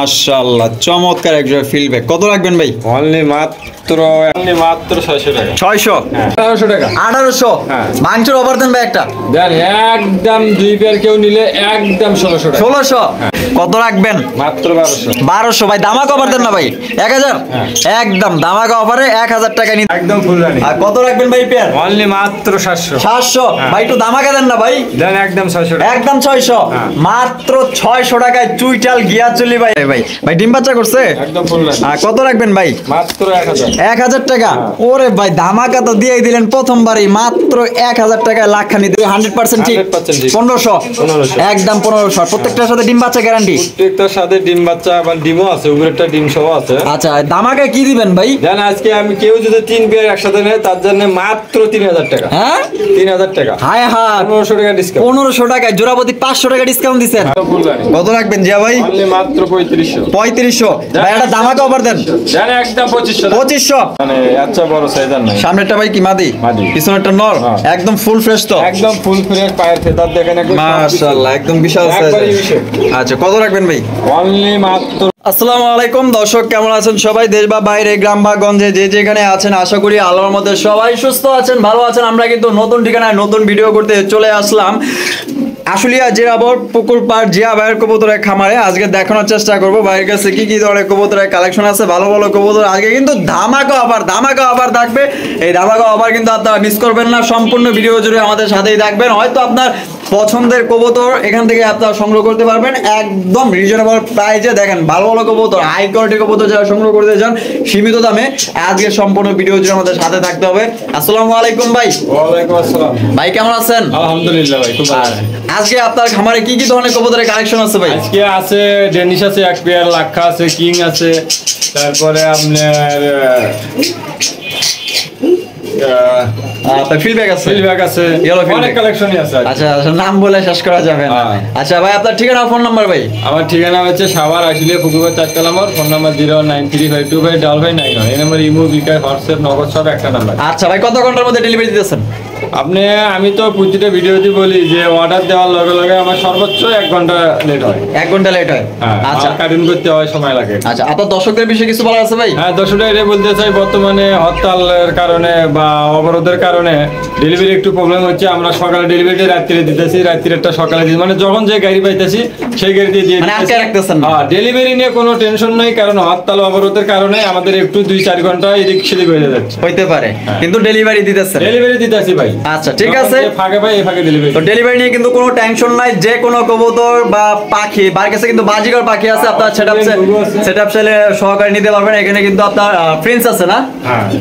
মাশাআল্লাহ চমৎকার এক জোড়া ফিল্ড ব্যাগ। কত রাখবেন ভাই? অনলি মাত্র 600 টাকা। 600 1800 টাকা। 1800 মাংসের অফার দেন ভাই একটা। দেন একদম দুই পেয়ার কেউ নিলে একদম 1600 টাকা। 1600 কত রাখবেন? মাত্র 1200। 1200 ভাই দামাক অফার দেন না ভাই 1000 একদম দামাক অফারে 1000 টাকা নিন একদম ফুল রানি। আর কত রাখবেন ভাই পেয়ার? অনলি মাত্র 700। 700 ভাই একটু দামাকে দেন না ভাই। দেন একদম 600 টাকা। একদম 600 মাত্র 600 টাকায় চুইটাল গিয়া চলি ভাই। ভাই ভাই ডিম বাচ্চা করছে একদম ফুল রানি। আর কত রাখবেন ভাই? মাত্র 1000। 1000 টাকা। ওরে ভাই ধামাকা তো দিয়ে দিলেন প্রথমবারই মাত্র 1000 টাকায় লাখ খানি দিবে 100% ঠিক। 100% ঠিক। 1500 একদম 1500 প্রত্যেকটার সাথে ডিম বাচ্চা গ্যারান্টি। প্রত্যেকটার সাথে ডিম বাচ্চা আবার ডিমও আছে, উপরেরটা ডিম সহ আছে। আচ্ছা ধামাকা কি দিবেন ভাই? জান আজকে আমি কেউ যদি 3 পেয়ার একসাথে নেয় তার জন্য মাত্র 3000 টাকা। হ্যাঁ 3000 টাকা। হায় হায় 1500 টাকা ডিসকাউন্ট। 1500 টাকায় জোড়াপতি 500 টাকা ডিসকাউন্ট দিবেন। কত রাখবেন জিয়া ভাই? অনলি মাত্র 3500। 3500 ভাই এটা ধামাকা অফার দেন। জান একদম 2500। 2500 মানে আচ্ছা বড় সাইজের নাই। সামনেরটা ভাই কি মাদি? মাদি। পিছনেরটা নর একদম ফুল ফ্রেশ তো? একদম ফুল ফ্রেশ, পায়ের ফেদার দেখেন একদম মাশাআল্লাহ একদম বিশাল সাইজ। একবারই বিশাল। আচ্ছা কত রাখবেন ভাই? অনলি মাত্র। আসসালামু আলাইকুম দর্শক, কেমন আছেন সবাই? দেশ বা বাইরে, গ্রাম বা গঞ্জে যে যেখানে আছেন আশা করি আল্লাহর মধ্যে সবাই সুস্থ আছেন, ভালো আছেন। আমরা কিন্তু নতুন ঠিকানায় নতুন ভিডিও করতে চলে আসলাম আশুলিয়া জেরাবর পুকুর পাড় জিয়া ভাইয়ের কবুতরের খামারে। আজকে দেখানোর চেষ্টা করবো ভাইয়ের কাছে কি কি ধরনের কবুতরের কালেকশন আছে, ভালো ভালো কবুতর। আজকে কিন্তু ধামাকা অফার থাকবে। এই ধামাকা অফার কিন্তু আপনারা মিস করবেন না, সম্পূর্ণ ভিডিও জুড়ে আমাদের সাথেই থাকবেন। হয়তো আপনার পছন্দের কবুতর এখান থেকে আপনারা সংগ্রহ করতে পারবেন একদম রিজনেবল প্রাইসে। দেখেন ভালো ভালো কবুতর, হাই কোয়ালিটি কবুতর যারা সংগ্রহ করতে চান সীমিত দামে, আজকে সম্পূর্ণ ভিডিও জুড়ে আমাদের সাথে থাকতে হবে। আসসালামু আলাইকুম ভাই। ওয়ালাইকুম আসসালাম ভাই কেমন আছেন? আলহামদুলিল্লাহ ভাই খুব ভালো। আজকে আপনার খামারে কি কি ধরনের কবুতরের কালেকশন আছে ভাই? আজকে আছে ডেনিশ আছে এক পেয়ার, লাক্ষা আছে, কিং আছে, তারপরে আপনার ফিডব্যাক আছে, ফিল্ডব্যাক আছে, অনেক কালেকশনই আছে। আচ্ছা নাম বলে শেষ করা যাবে না। আচ্ছা ভাই আপনার ঠিকানা ফোন নাম্বার ভাই? আমার ঠিকানা হচ্ছে সাভার আশুলিয়া পুকুরপাড় 4 তলা মোড়। Phone number 09352255591। এই নাম্বার ইমো, বিকাশ, হোয়াটসঅ্যাপ, নগদ সব একটা নাম্বার। আচ্ছা ভাই কত ঘন্টার মধ্যে ডেলিভারি দিতেছেন? আমি তো প্রতিটা ভিডিওতে বলি যে অর্ডার দেওয়ার লগে লগে আমার সর্বোচ্চ 1 ঘন্টা লেট হয়। 1 ঘন্টা লেট হয়? আচ্ছা কাটিং করতে হয়, সময় লাগে। আচ্ছা আপনার দর্শকদের বিষয়ে কিছু বলার আছে ভাই? হ্যাঁ দর্শকরা এটা বলতে চাই, বর্তমানে হরতালের কারণে বা অবরোধের কারণে ডেলিভারি একটু প্রবলেম হচ্ছে। আমরা সকালে ডেলিভারিটা রাত্রে দিতেছি, রাত্রিটা সকালে দিই, মানে যখন যে গাড়ি পাইতেছি সেই গাড়িতে দিয়ে রাখতেছেন। হ্যাঁ ডেলিভারি নিয়ে কোনো টেনশন নাই, কারণ হরতাল অবরোধের কারণে আমাদের একটু 2-4 ঘন্টা এদিক সেদিক হয়ে যাচ্ছে। হইতে পারে কিন্তু ডেলিভারি দিতেছি ভাই। আচ্ছা ঠিক আছে, ফাঁকে ভাই ফাঁকে ডেলিভারি। তো ডেলিভারি নিয়ে কিন্তু কোনো টেনশন নাই। যে কোনো কবুতর বা পাখি বার কাছে কিন্তু বাজিকর পাখি আছে, আপনার সেটআপ সেলে সহকারে নিতে পারবেন। এখানে কিন্তু আপনার প্রিন্স আছে না?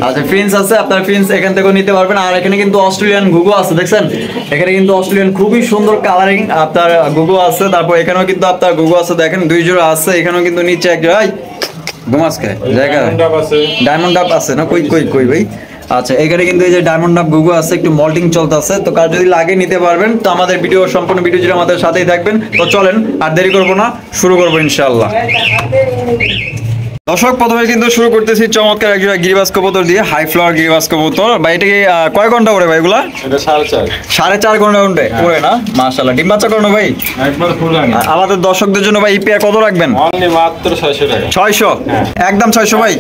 আচ্ছা প্রিন্স আছে, আপনার প্রিন্স এখান থেকেও নিতে পারবেন। আর এখানে কিন্তু অস্ট্রেলিয়ান ঘুঘু আছে, দেখছেন এখানে কিন্তু অস্ট্রেলিয়ান খুবই সুন্দর কালারিং আপনার ঘুঘু আছে। তারপর এখানেও কিন্তু আপনার ঘুঘু আছে, দেখেন 2 জোড়া আছে। এখানেও কিন্তু নিচে এক জোড়া ঘুমাসকে জায়গা ডায়মন্ড ডাব আছে না? কই ভাই। আচ্ছা এখানে কিন্তু এই যে ডায়মন্ড ডাব ঘুঘু আছে, একটু মল্টিং চলতেছে। তো কার যদি লাগে নিতে পারবেন। তো আমাদের সম্পূর্ণ ভিডিও জুড়ে আমাদের সাথেই থাকবেন। তো চলেন আর দেরি করবো না, শুরু করবো ইনশাআল্লাহ। দর্শক প্রথমে কিন্তু শুরু করতেছি চমৎকার এক জোড়া গিরিবাজ কবুতর দিয়ে, হাই ফ্লাওয়ার গিরিবাজ কবুতর। ভাই এটা কি কয় ঘন্টা ওড়ে ভাই এগুলা? এটা 4.5 ঘন্টা ওড়ে না? মাশাআল্লাহ ডিম বাচ্চা করানো ভাই একবার ফুল রানি। আমাদের দর্শকদের জন্য ভাই ইপিআর কত রাখবেন? অনলি মাত্র 600 টাকা। 600 একদম 600 ভাই,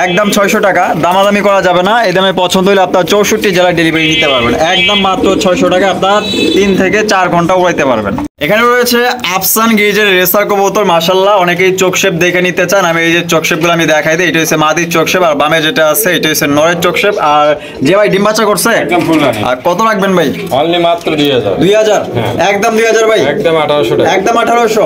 একদম 600 টাকা। দামাদামি করা যাবে না। এই দামে পছন্দ হলে আপনার 64 জেলায় ডেলিভারি নিতে পারবেন। একদম মাত্র 600 টাকা, আপনার 3 থেকে 4 ঘন্টা উড়াইতে পারবেন। এখানে রয়েছে আফসান গিজের রেসার কবুতর। মাশাআল্লাহ অনেকেই চোখ শেপ দেখে নিতে চান। আমি এই যে চোখ শেপগুলো আমি দেখাই দিই। এটা হচ্ছে মাদির চোখ শেপ, আর বামে যেটা আছে এটা হচ্ছে নরের চোখ শেপ। আর যে ভাই ডিম বাচ্চা করছে একদম ফুল রানি। আর কত রাখবেন ভাই? অনলি মাত্র 2000। একদম 2000 ভাই, একদম 1800 টাকা। একদম 1800,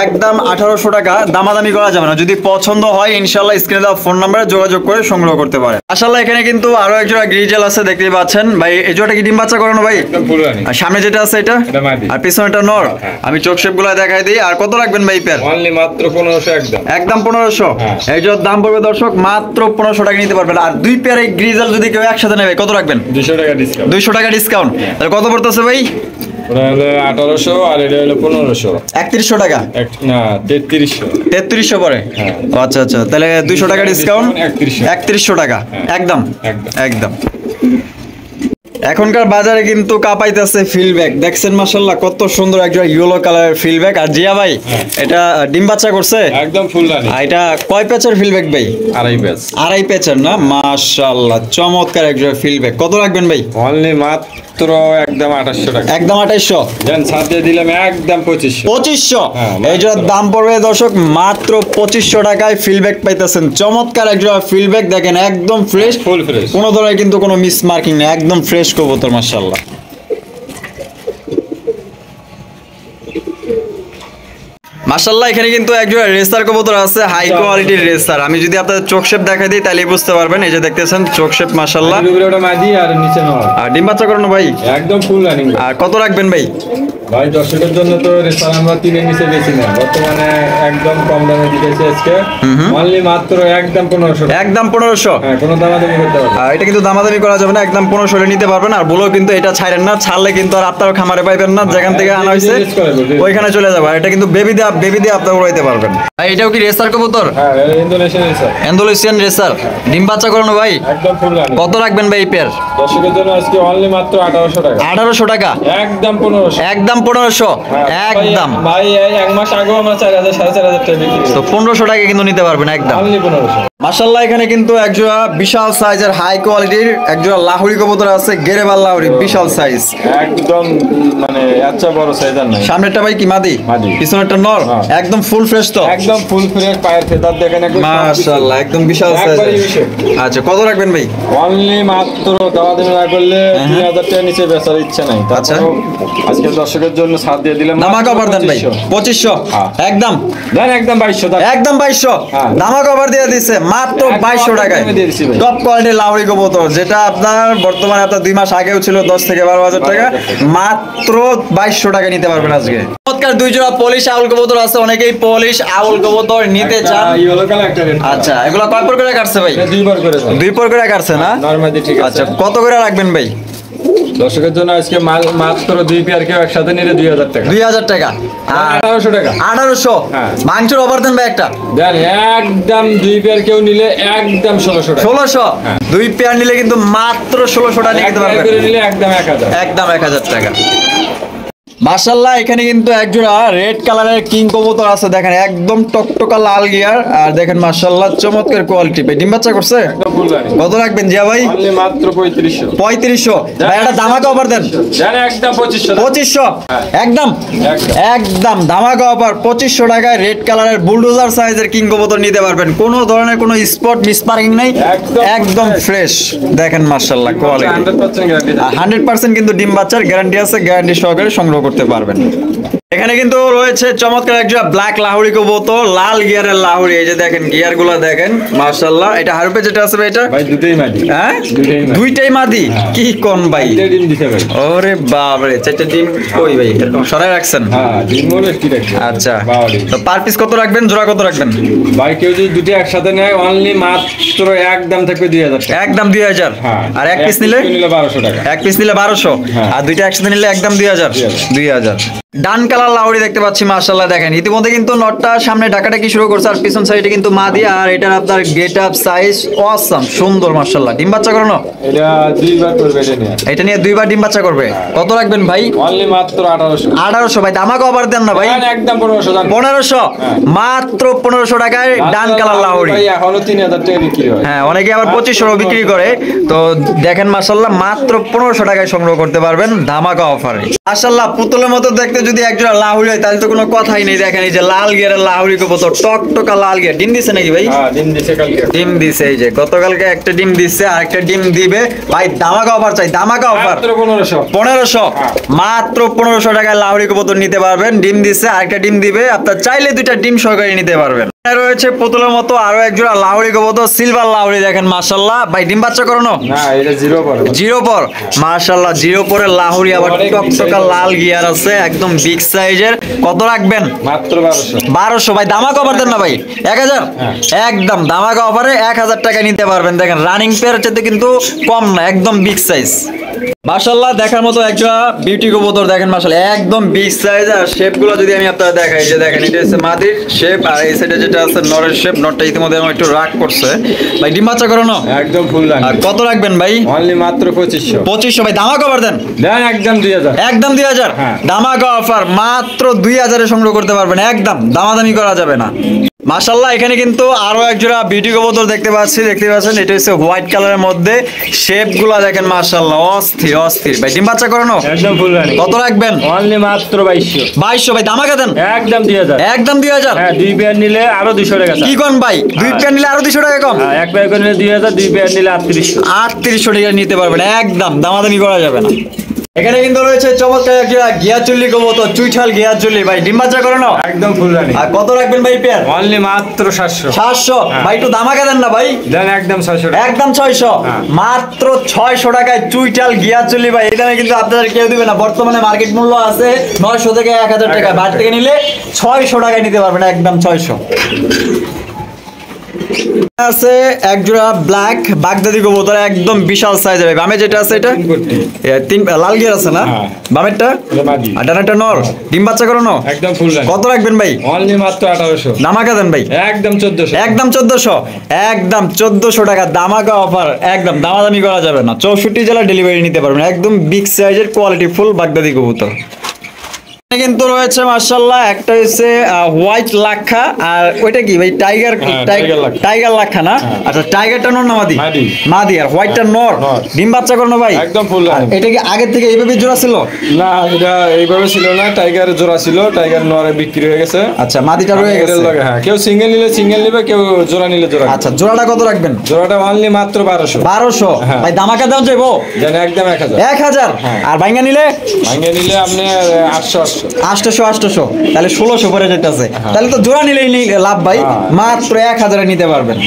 একদম 1800 টাকা। দামাদামি করা যাবে না। যদি পছন্দ হয় ইনশাআল্লাহ স্ক্রিনে দেওয়া ফোন নম্বরে যোগাযোগ করে সংগ্রহ করতে পারে। মাশাআল্লাহ এখানে কিন্তু আরো এক জোড়া গ্রিজেল আছে, দেখতেই পাচ্ছেন ভাই। এই জোড়াটা কি ডিম বাচ্চা করানো ভাই? একদম ফুল রানি। আর সামনে যেটা আছে এটা মাদি, আর পিছনেটা নর। আমি চোখ শেপ গুলা দেখাই দিই। আর কত রাখবেন ভাই পেয়ার? অনলি মাত্র 1500। একদম 1500। এই যে দাম পড়বে দর্শক মাত্র 1500 টাকা নিতে পারবেন। আর 2 পেয়ার এই গ্রিজেল যদি কেউ একসাথে নেবে কত রাখবেন? 200 টাকা ডিসকাউন্ট। 200 টাকা ডিসকাউন্ট। তাহলে কত পড়তেছে ভাই? ওটা হলো 1800 আর এটা হলো 1500। 3100 টাকা না 3300। 3300 পড়ে? আচ্ছা তাহলে 200 টাকা ডিসকাউন্ট, 3100 টাকা। একদম। এখনকার বাজারে কিন্তু কাপাইতেছে ফিল্ডব্যাক, দেখছেন মাশাআল্লাহ কত সুন্দর একটা ইয়েলো কালারের ফিল্ডব্যাক। আর জিয়া ভাই এটা ডিম বাচ্চা করছে একদম ফুল রানি। আর এটা কয় প্যাচের ফিল্ডব্যাক ভাই? আড়াই প্যাচ। আড়াই প্যাচের না, মাশাআল্লাহ চমৎকার একটা ফিল্ডব্যাক। কত রাখবেন ভাই? অনলি মাত্র একদম 2800 টাকা। একদম 2800। দেন সাথে দিলাম একদম 2500। 2500 হ্যাঁ, এই যে দাম পড়বে দর্শক মাত্র 2500 টাকায় ফিল্ডব্যাক পাইতেছেন। চমৎকার একটা ফিল্ডব্যাক, দেখেন একদম ফ্রেশ, ফুল ফ্রেশ। কোনো ধরনের কিন্তু কোনো মিস মার্কিং নেই, একদম ফ্রেশ কবুতর মাশাআল্লাহ। মাশাআল্লাহ এখানে কিন্তু একজোড়া রেসার কবুতর আছে, হাই কোয়ালিটির রেসার। আমি যদি আপনাদের চোখ শেপ দেখাই দিই তাহলে বুঝতে পারবেন। এই যে দেখতেছেন চোখ শেপ মাশাআল্লাহ। উপরে ওটা মাদি আর নিচে নর। আর ডিম বাচ্চা করানো ভাই একদম ফুল রানিং। আর কত রাখবেন ভাই? ভাই দর্শকের জন্য তো রেসার আমরা 3 এর নিচে বেশি না, বর্তমানে একদম কম দামে দিতেছি আজকে অনলি মাত্র একদম 1500 টাকা। একদম 1500। হ্যাঁ, কোনো দামাদামি করতে পারবেন। আর এটা কিন্তু দামাদামি করা যাবে না, একদম 1500 এ নিতে পারবেন। আর বলেও কিন্তু এটা ছাড়েন না, ছাড়লে কিন্তু আর আপনার খামারে পাইবেন না, যেখান থেকে আনা হয়েছে ওইখানে চলে যাবে। আর এটা কিন্তু বেবি দিয়ে আপনি উড়াইতে পারবেন। আর এটাও কি রেসার কবুতর? হ্যাঁ, ইন্দোনেশিয়ান রেসার। ইন্দোনেশিয়ান রেসার, ডিম বাচ্চা করানো ভাই একদম ফুল রানিং। কত রাখবেন ভাই এই পেয়ার? দর্শকের জন্য আজকে অনলি মাত্র 1800 টাকা। 1800 টাকা। একদম 1500। একদম 1500। একদম ভাই এই এক মাস আগেও আমরা 4000 4500 টাকা বিক্রি করি। তো 1500 টাকা কিন্তু নিতে পারবেন একদম। অনলি 1500। মাশাআল্লাহ এখানে কিন্তু একজোড়া বিশাল সাইজের হাই কোয়ালিটির একজোড়া লাহুরি কবুতর আছে, গেরেবাল লাহুরি, বিশাল সাইজ, একদম মানে আচ্ছা বড় সাইজ আর নাই। সামনেরটা ভাই কি মাদি? মাদি। পিছনেরটা নর। হ্যাঁ। একদম ফুল ফ্রেশ তো? একদম ফুল ফ্রেশ, পায়ের ফেদার দেখেন একদম মাশাআল্লাহ একদম বিশাল সাইজ। একবারই বিশেষ। আচ্ছা কত রাখবেন ভাই? অনলি মাত্র দামাদামি না করলে 3000 টাকার নিচে বেচার ইচ্ছা নাই। আচ্ছা। তারপর আজকে দর্শকের জন্য ছাড় দিয়ে দিলাম ধামাকা অফার দেন ভাই 2500। হ্যাঁ। একদম দেন একদম 2200 টাকা। একদম 2200। হ্যাঁ। ধামাকা অফার দিয়ে দিচ্ছে মাত্র একদম 2200 টাকায়। offer দিয়ে দিচ্ছি ভাই। টপ কোয়ালিটির লাহুরি কবুতর, যেটা আপনার বর্তমানে আপনার 2 মাস আগেও ছিল 10 থেকে 12000 টাকা, মাত্র 2200 টাকা নিতে পারবেন আজকে। চমৎকার দুই জোড়া পলিশ আউল কবুতর আছে, অনেকেই পলিশ আউল কবুতর নিতে চান। ইয়েলো কালার একটা রেড। আচ্ছা এগুলো কয় পর করে কাটছে ভাই? দুইবার করে দেন। 2 পর করে কাটছে না? নরমালি ঠিক আছে। আচ্ছা কত করে রাখবেন ভাই? দর্শকের জন্য আজকে মাত্র 2 পেয়ার কেউ একসাথে নিলে 2000 টাকা। 2000 টাকা। আর 1800 টাকা। 1800। হ্যাঁ। মাংসের অফার দেন ভাই একটা। দেন একদম 2 পেয়ার কেউ নিলে একদম 1600 টাকা। 1600। হ্যাঁ। 2 পেয়ার নিলে কিন্তু মাত্র 1600 টাকা এক নিতে পেয়ার পারবেন। করে নিলে একদম 1000। একদম 1000 টাকা। মাশাআল্লাহ এখানে কিন্তু একজোড়া রেড কালারের কিং কবুতর আছে, দেখেন একদম টকটকা লাল গিয়ার। আর দেখেন মাশাআল্লাহ চমৎকার কোয়ালিটি। ভাই ডিম বাচ্চা করছে? একদম ফুল রানিং। কত রাখবেন জিয়া ভাই? অনলি মাত্র 3500। 3500। ভাই এটা ধামাকা অফার দেন। দেন একদম 2500 টাকা। 2500। একদম একদম। একদম ধামাকা অফার 2500 টাকায় রেড কালারের বুলডোজার সাইজের কিং কবুতর নিতে পারবেন। কোনো ধরনের কোনো স্পট মিসমার্কিং নাই, একদম ফ্রেশ। দেখেন মাশাআল্লাহ কোয়ালিটি 100% গ্যারান্টি। 100% কিন্তু ডিম বাচ্চার গ্যারান্টি আছে, গ্যারান্টি সহকারে সংগ্রহ করতে পারবেন। এখানে কিন্তু রয়েছে চমৎকার একটা ব্ল্যাক লাহুরি কবুতর, লাল গিয়ারের লাহুরি। এই যে দেখেন গিয়ার গুলা দেখেন মাশাআল্লাহ। এটা হারুপে যেটা আছে ভাই এটা? ভাই দুটেই মাদি। হ্যাঁ দুইটাই মাদি। দুইটাই মাদি। কি কোন ভাই? এটা ডিম দিতে ভাই। ওরে বাপ রে, 4টা ডিম কই ভাই? এরকম সরাই রাখছেন? হ্যাঁ, ডিম মোড়ে কি রাখছে? আচ্ছা বাবা ডিম। তো পার পিস কত রাখবেন, জোড়া কত রাখবেন? ভাই কেউ যদি দুটো একসাথে নেয় অনলি মাত্র একদম থাকবে 2000 টাকা। একদম 2000। হ্যাঁ। আর এক পিস নিলে? 1200 টাকা। এক পিস নিলে 1200। হ্যাঁ। আর দুইটা একসাথে নিলে একদম 2000। 2000। ডান কালার লাউরি দেখতে পাচ্ছি মাশাআল্লাহ। দেখেন ইতিমধ্যে কিন্তু নটটা সামনে ঢাকাটা কি শুরু করছে, আর পিছন সাইডে কিন্তু মাদি। আর এটার আপনার গেট আপ সাইজ অসাম সুন্দর মাশাআল্লাহ। ডিম বাচ্চা করানো? এটা দুইবার করবে এটা নিয়ে। এটা নিয়ে 2বার ডিম বাচ্চা করবে। কত রাখবেন ভাই? অনলি মাত্র 1800। 1800। ভাই ধামাকা অফার দেন না ভাই। দেন একদম 1500 টাকা। 1500। মাত্র 1500 টাকায় ডান কালার লাউরি। ভাই এখনো 3000 টাকা বিক্রি হয়। হ্যাঁ অনেকে আবার 2500 বিক্রি করে। তো দেখেন মাশাআল্লাহ মাত্র 1500 টাকায় সংগ্রহ করতে পারবেন ধামাকা অফারে। মাশাআল্লাহ পুতুলের মতো দেখতে যদি একজোড়া লাহুরি হয় তাহলে তো কোনো কথাই নেই। দেখেন এই যে লাল গিয়ারের লাহুরি কবুতর, টকটকা লাল গিয়ার। ডিম দিছে নাকি ভাই? হ্যাঁ, ডিম দিছে কালকে। ডিম দিছে, এই যে গতকালকে একটা ডিম দিছে, আর একটা ডিম দিবে। ভাই ধামাকা অফার চাই, ধামাকা অফার। মাত্র 1500। 1500। মাত্র 1500 টাকায় লাহুরি কবুতর নিতে পারবেন। ডিম দিছে, আরেকটা ডিম দিবে। আপনার চাইলে 2টা ডিম সহকারে নিতে পারবেন। রয়েছে পুতুলের মতো আরো একজোড়া লাহুরি কবুতর, সিলভার লাহুরি। দেখেন মাশাআল্লাহ। ভাই ডিম বাচ্চা করানো? না, এটা জিরো পড়ে। জিরো পর মাশাআল্লাহ, জিরো পরে লাহুরি, আবার টকটকা লাল গিয়ার আছে, একদম বিগ সাইজের। কত রাখবেন? মাত্র 1200। 1200। ভাই ধামাকা অফার দেন না ভাই? 1000। একদম ধামাকা অফারে 1000 টাকা নিতে পারবেন। দেখেন রানিং পেয়ার চাইতে কিন্তু কম না, একদম বিগ সাইজ। মাশাআল্লাহ দেখার মতো একটা বিউটি কবুতর দেখেন মাশাআল্লাহ একদম বিগ সাইজ। আর শেপ গুলো যদি আমি আপনারা দেখাই, যে দেখেন এটা হচ্ছে মাদির শেপ, আর এই সাইডে যেটা আছে নরের শেপ। নরটা ইতিমধ্যে আমার একটু রাগ করছে ভাই। ডিম বাচ্চা করানো একদম ফুল রানিং। আর কত রাখবেন ভাই? অনলি মাত্র 2500। 2500 ভাই। দামা কভার দেন একদম 2000। একদম 2000। হ্যাঁ। দামাকা অফার মাত্র 2000 এ সংগ্রহ করতে পারবেন, একদম দামাদামি করা যাবে না। মাশাআল্লাহ এখানে কিন্তু আরো এক জোড়া বিউটি কবুতর দেখতে পাচ্ছেন। এটা হচ্ছে হোয়াইট কালারের মধ্যে। শেপ গুলা দেখেন মাশাআল্লাহ অস্থির অস্থির ভাই। ডিম বাচ্চা করানো একদম ফুল রানিং। কত রাখবেন? অনলি মাত্র 2200। 2200 ভাই। দামাকা দেন একদম 2000। একদম 2000। হ্যাঁ, 2 পেয়ার নিলে আরো 200 টাকা। কি কোন ভাই? 2 পেয়ার নিলে আরো 200 টাকা কম। হ্যাঁ, এক পেয়ার করে নিলে 2000, 2 পেয়ার নিলে 3800। 3800 টাকা নিতে পারবেন, একদম দামাদামি করা যাবে না। এখানে কিন্তু রয়েছে চমৎকার একটা গিয়াচুল্লি কবুতর, চুইঠাল গিয়াচুল্লি ভাই। ডিম বাচ্চা করানো একদম ফুল রানিং। আর কত রাখবেন ভাই পেয়ার? অনলি মাত্র 700। 700 ভাই। একটু দামাকা দেন না ভাই। দেন একদম 600 টাকা। একদম 600। হ্যাঁ। মাত্র 600 টাকায় চুইটাল গিয়াচুল্লি ভাই। এই দামে কিন্তু আপনাদের কেউ দিবে না। বর্তমানে মার্কেট মূল্য আছে 900 থেকে 1000 টাকা। বাড়ি থেকে নিলে 600 টাকায় নিতে পারবেন, একদম 600। আছে এক জোড়া ব্ল্যাক বাগদাদি কবুতর, একদম বিশাল সাইজের ভাই। বামে যেটা আছে এটা তিন লাল গিয়ার আছে না? হ্যাঁ। বামেরটা মাদি। আর ডানারটা নর। ডিম বাচ্চা করানো একদম ফুল রানিং। কত রাখবেন ভাই? অনলি মাত্র 1800। দামাকা দেন ভাই একদম 1400। একদম 1400। একদম 1400 টাকা দামাকা অফার, একদম দামাদামি করা যাবে না। 64 জেলা ডেলিভারি নিতে পারবেন, একদম বিগ সাইজের কোয়ালিটি ফুল বাগদাদি কবুতর। কিন্তু রয়েছে মাশাআল্লাহ একটা হচ্ছে হোয়াইট লাক্ষা, আর ওইটা কি ভাই? টাইগার টাইগার লাক্ষা না? আচ্ছা, টাইগারটা নর না মাদি? মাদি। আর হোয়াইটটা নর। ডিম বাচ্চা করানো ভাই একদম ফুল রানিং। এটা কি আগে থেকে এইভাবে জোড়া ছিল? না, এটা এইভাবে ছিল না। টাইগার জোড়া ছিল, টাইগার নরে বিক্রি হয়ে গেছে। আচ্ছা, মাদিটা রয়ে গেছে। হ্যাঁ, কেউ সিঙ্গেল নিলে সিঙ্গেল নিবে, কেউ জোড়া নিলে জোড়া। আচ্ছা, জোড়াটা কত রাখবেন? জোড়াটা অনলি মাত্র 1200। 1200 ভাই। দামাকা দাম যাইবো দেন একদম 1000। 1000। আর ভাঙ্গা নিলে? ভাঙে নিলে আপনি 800। 800 তাহলে 1600 পরে যেতেছে। তাহলে তো জোড়া নিলেই লাভ ভাই। মাত্র 1000 এ নিতে পারবেন।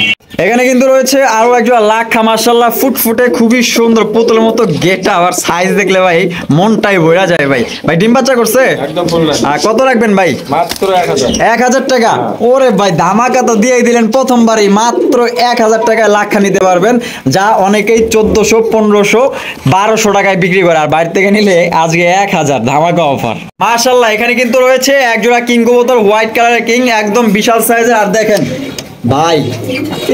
এখানে কিন্তু রয়েছে আরো একজন লাক্ষা মাশাআল্লাহ ফুটফুটে, খুবই সুন্দর পুতুলের মতো গেটা। আর সাইজ দেখলে ভাই মনটাই ভরা যায় ভাই। ভাই ডিম বাচ্চা করছে একদম ফুল রানিং। আর কত রাখবেন ভাই? মাত্র 1000। 1000 টাকা। ওরে ভাই ধামাকা তো দিয়েই দিলেন প্রথমবারই। মাত্র 1000 টাকায় লাক্ষা নিতে পারবেন, যা অনেকেই 1400, 1500, 1200 টাকায় বিক্রি করে। আর বাইরে থেকে নিলে আজকে 1000 ধামাকা অফার। মাশাআল্লাহ এখানে কিন্তু রয়েছে এক জোড়া কিং কবুতর, হোয়াইট কালারের কিং, একদম বিশাল সাইজের। আর দেখেন ভাই,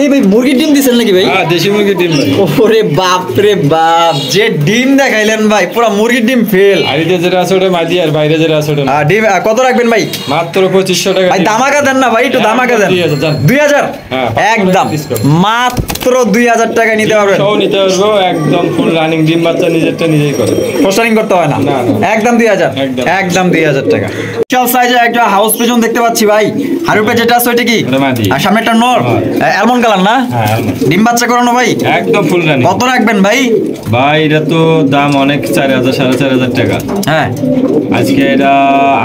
এই ভাই মুরগির ডিম দিছেন নাকি ভাই? হ্যাঁ, দেশি মুরগির ডিম ভাই। ওরে বাপ রে বাপ, যে ডিম দেখাইলেন ভাই, পুরো মুরগির ডিম ফেল। আড়িতে যেটা আছে ওটা মাদি, আর বাইরে যেটা আছে ওটা। আর ডিম কত রাখবেন ভাই? মাত্র 2500 টাকা। ভাই দামাকা দেন না ভাই, একটু দামাকা দেন। 2000। হ্যাঁ, একদম মাত্র 2000 টাকা নিতে পারবেন। সব নিতে পারবো, একদম ফুল রানিং। ডিম বাচ্চা নিজেরটা নিজেই করে, পোস্টারিং করতে হয় না। না, না। একদম 2000। একদম 2000 টাকা। বিশাল সাইজের একটা হাউস পিজন দেখতে পাচ্ছি ভাই। হারুপে যেটা আছে ওটা কি? ওটা মাদি। আর সামনে একটা নর, অ্যালমন্ড কালার না? হ্যাঁ, almond। ডিম বাচ্চা করানো ভাই? একদম ফুল রানিং। কত রাখবেন ভাই? ভাই এটা তো দাম অনেক, 4000, 4500 টাকা। হ্যাঁ, আজকে এটা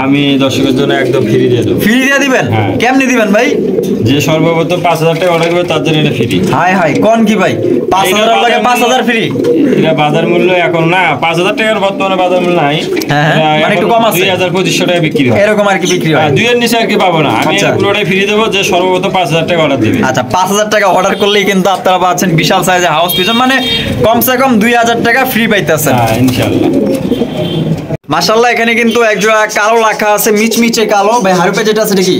আমি দর্শকের জন্য একদম ফ্রি দিয়ে দেবো। ফ্রি দিয়ে দিবেন? হ্যাঁ। কেমনি দিবেন ভাই? যে সর্বপ্রথম 5000 টাকা অর্ডার করবে তার জন্য এটা ফ্রি। হাই হাই, কোন কি ভাই? 5000 লাগে 5000 ফ্রি? এটা বাজার মূল্য এখন না, 5000 টাকার বর্তমানে বাজার মূল্য নাই। হ্যাঁ, মানে একটু কম আছে। 2500 টাকা বিক্রি হয়, এরকম আর কি বিক্রি হয়। 2 এর নিচে আর কি পাবো না। আমি আচ্ছা। পুরোটাই ফ্রি দেবো, যে সর্বপ্রথম 5000 টাকা অর্ডার দেবে। আচ্ছা, 5000 টাকা অর্ডার করলেই কিন্তু আপনারা পাচ্ছেন বিশাল সাইজের হাউস পিজন, মানে কমসে কম 2000 টাকা ফ্রি পাইতেছেন। হ্যাঁ, ইনশাআল্লাহ। মাশাআল্লাহ এখানে কিন্তু একজোড়া কালো লাখা আছে, মিচমিচে কালো ভাই। হারুপে যেটা আছে এটা কি?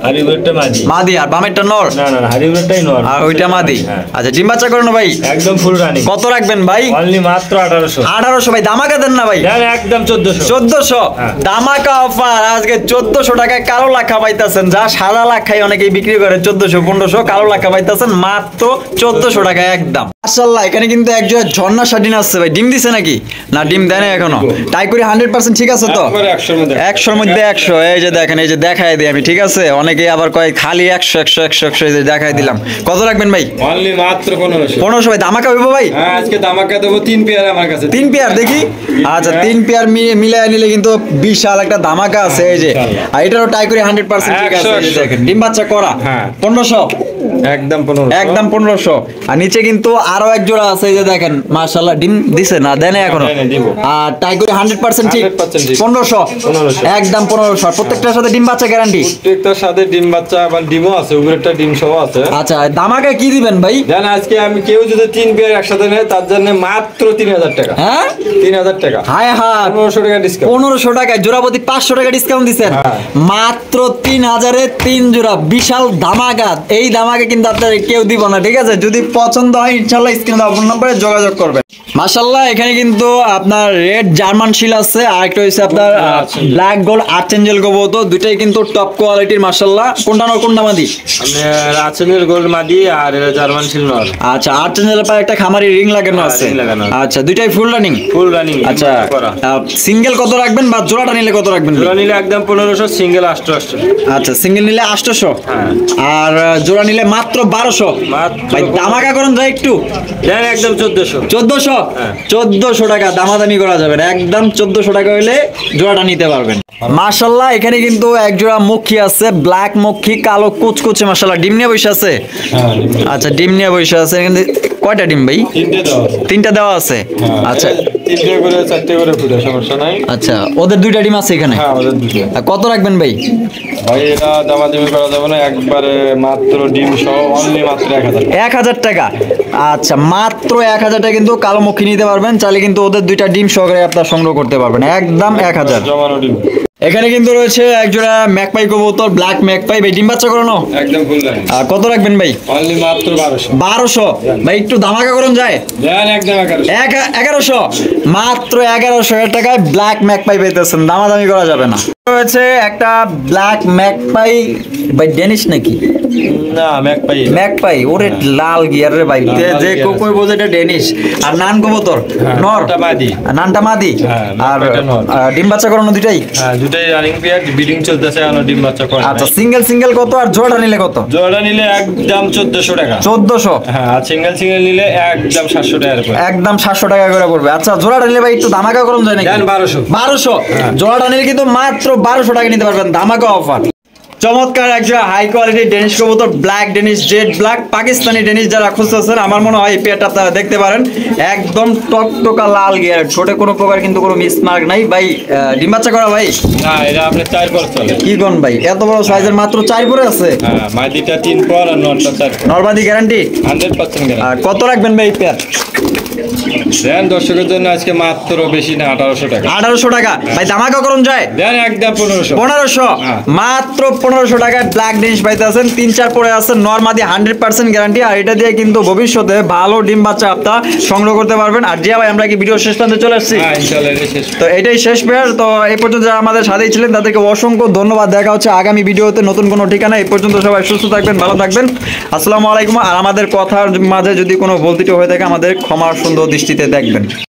হারিবেরটা মাদি। মাদি। আর বামেরটা নর? না না, হারিবেরটাই নর। আর ওইটা মাদি। হ্যাঁ। আচ্ছা, ডিম বাচ্চা করানো ভাই? একদম ফুল রানিং। কত রাখবেন ভাই? অনলি মাত্র 1800। 1800 ভাই। দামাকা দেন না ভাই? দেন একদম 1400। 1400 হ্যাঁ। দামাকা অফার। আজকে 1400 টাকায় কালো লাখা পাইতাছেন, যা সাদা লাখাই অনেকেই বিক্রি করে 1400, 1500, কালো লাখা পাইতাছেন মাত্র 1400 টাকায় একদম। মাশাআল্লাহ এখানে কিন্তু একজোড়া ঝর্ণা শাটিন আসছে ভাই। ডিম দিছে নাকি? না, ডিম দেয় না এখনো। টাই করে 100% ঠিক আছে তো? একবারে 100 এর মধ্যে। 100 এর মধ্যে 100। এই যে দেখেন, এই যে দেখাই দিই আমি, ঠিক আছে? অনেকেই আবার কয় খালি 100 100 100 100, এই যে দেখাই দিলাম। কত রাখবেন ভাই? অনলি মাত্র 1500। 1500 ভাই। দামাকা হইবো ভাই? হ্যাঁ, আজকে দামাকা দেবো 3 পেয়ার আমার কাছে। 3 পেয়ার দেখি। আচ্ছা, 3 পেয়ার মিলায় নিলে কিন্তু বিশাল একটা দামাকা আছে। এই যে আর এটারও টাই করে 100% ঠিক আছে। এই যে দেখেন, ডিম বাচ্চা করা। হ্যাঁ। 1500। একদম 1500 একদম 1500। আর নিচে কিন্তু আরো এক জোড়া আছে, এই যে দেখেন মাশাআল্লাহ ডিম দিছে না দেন এখনো। আর টাইগরি 100% ঠিক 1500 একদম 1500। প্রত্যেকটার সাথে ডিম বাচ্চা গ্যারান্টি, প্রত্যেকটার সাথে ডিম বাচ্চা আবার ডিমও আছে, উপরেরটা ডিম সহ আছে। আচ্ছা দামাকে কি দিবেন ভাই? জান আজকে আমি কেউ যদি 3 পেয়ার একসাথে নেয় তার জন্য মাত্র 3000 টাকা। হ্যাঁ 3000 টাকা। হায় হায় 1500 টাকা ডিসকাউন্ট। 1500 টাকায় জোড়াপতি 500 টাকা ডিসকাউন্ট দিচ্ছেন। মাত্র 3000-এ 3 জোড়া, বিশাল ধামাকা। এই ধামাকে কিন্তু আপনার কেউ দিব না, ঠিক আছে? যদি পছন্দ হয় ইনশাআল্লাহ স্ক্রিনে দেওয়া ফোন নম্বরে যোগাযোগ করবেন। মাশাআল্লাহ এখানে কিন্তু আপনার রেড জার্মান শিল আছে, আর একটা হইছে আপনার ব্ল্যাক গোল্ড আর্চেঞ্জেল কবুতর, দুইটাই কিন্তু টপ কোয়ালিটির মাশাআল্লাহ। কোনটা নর কোনটা মাদি? আমি আর্চেঞ্জেল গোল্ড মাদি আর এর জার্মান শিল নর। আচ্ছা আর্চেঞ্জেলের পায়ে একটা খামারি রিং লাগানো আছে। আচ্ছা দুইটাই ফুল রানিং? Full running. আচ্ছা সিঙ্গেল কত রাখবেন বা জোড়াটা নিলে কত রাখবেন? জোড়া নিলে একদম 1500, সিঙ্গেল 800। আচ্ছা সিঙ্গেল নিলে 800, হ্যাঁ। আর জোড়া নিলে মাত্র 1200। ভাই দামাকা করুন যায় একটু, দেন একদম 1400। 1400? 1400 টাকা দামাদামি করা যাবে না, একদম 1400 টাকা হইলে জোড়াটা নিতে পারবেন। মাশাআল্লাহ এখানে কিন্তু এক জোড়া মক্ষী আছে, ব্ল্যাক মক্ষী, কালো কুচকুচে মাশাআল্লাহ। ডিম নিয়ে বসে আছে? আচ্ছা ডিম নিয়ে বসে আছে। এখানে কয়টা ডিম ভাই? 3টা দেওয়া আছে। আচ্ছা 3টে করে 4টে করে ফুটে, সমস্যা নাই। আচ্ছা ওদের 2টা ডিম আছে এখানে? হ্যাঁ ওদের 2টা। কত রাখবেন ভাই? ভাই এটা দামাদামি করা যাবে না, একবারে মাত্র ডিম সহ অনলি মাত্র 1000। 1000 টাকা? আচ্ছা মাত্র 1000 টাকা কিন্তু কালো মক্ষী নিতে পারবেন, চাইলে কিন্তু ওদের 2টা ডিম সহকারে আপনারা সংগ্রহ করতে পারবেন, একদম 1000। জমানো ডিম। এখানে কিন্তু রয়েছে এক জোড়া ম্যাকপাই কবুতর, ব্ল্যাক ম্যাকপাই। ভাই ডিম বাচ্চা করানো? একদম ফুল লাইন। কত রাখবেন ভাই? অনলি মাত্র 1200। 1200? ভাই একটু দামাকা করুন যায়? দেন একদম 1100। 1100? মাত্র 1100 টাকায় ব্ল্যাক ম্যাকপাই পেতেছেন, দামাদামি করা যাবে না। রয়েছে একটা ব্ল্যাক ম্যাকপাই, ভাই ডেনিশ নাকি? না ম্যাকপাই। ম্যাকপাই ওরে লাল গিয়ার রে ভাই, যে কোকই বোঝে এটা ডেনিশ। আর নান কবুতর নর? নানটা মাদি। নানটা মাদি? হ্যাঁ, আর ম্যাকপাইটা নর। ডিম বাচ্চা করানো দুইটাই? হ্যাঁ দুটাই রানিং পেয়ার, ব্রিডিং চলতেছে, এখনো ডিম বাচ্চা করে। আচ্ছা সিঙ্গেল সিঙ্গেল কত আর জোড়া নিলে কত? জোড়া নিলে একদম 1400 টাকা। 1400? হ্যাঁ আর সিঙ্গেল সিঙ্গেল নিলে একদম 700 টাকা করে। একদম 700 টাকা করে পড়বে। আচ্ছা জোড়াটা নিলে ভাই একটু দামাকা করুন যায় নাকি? দেন 1200। 1200? জোড়াটা নিলে কিন্তু মাত্র 1200 টাকা নিতে পারবেন, দামাকা অফার। চমৎকার একজন হাই কোয়ালিটি ডেনিশ কবুতর, black Danish, jet black Pakistani Danish যারা খুঁজতেছেন আমার মনে হয় এই পেয়ারটা আপনারা দেখতে পারেন। একদম টকটকা লাল গিয়ার, ছোটে কোনো প্রকার কিন্তু কোনো মিসমার্ক নাই। ভাই ডিম বাচ্চা করা ভাই? না এটা আপনি 4 পর চলে। কি কোন ভাই এত বড় সাইজের মাত্র 4 পরে আছে? হ্যাঁ মাদিটা 3 পর আর নরটা 4 পর। নরমাদি গ্যারান্টি? 100% গ্যারান্টি। আর কত রাখবেন ভাই এই পেয়ার? দেন দর্শকের জন্য আজকে মাত্র বেশি না 1800 টাকা। 1800 টাকা? ভাই দামাকা করুন যায়? দেন একদম 1500। 1500? মাত্র 1500 টাকায় ব্ল্যাক ডেনিশ পাইতে আছেন, 3-4 পরে আছে, নরমাদি 100% গ্যারান্টি। আর এটা দিয়ে কিন্তু ভবিষ্যতে ভালো ডিম বাচ্চা আপনারা সংগ্রহ করতে পারবেন। আর জিয়া ভাই আমরা কি ভিডিও শেষ পর্যন্ত চলে আসছি? হ্যাঁ ইনশাআল্লাহ এটা শেষ। তো এটাই শেষ পেয়ার। তো এই পর্যন্ত যারা আমাদের সাথেই ছিলেন তাদেরকে অসংখ্য ধন্যবাদ। দেখা হচ্ছে আগামী ভিডিওতে নতুন কোনো ঠিকানা। এই পর্যন্ত সবাই সুস্থ থাকবেন, ভালো থাকবেন। আসসালামু আলাইকুম। আর আমাদের কথার মাঝে যদি কোনো ভুল ত্রুটি হয়ে থাকে আমাদের ক্ষমা সুন্দর দৃষ্টিতে দেখবেন।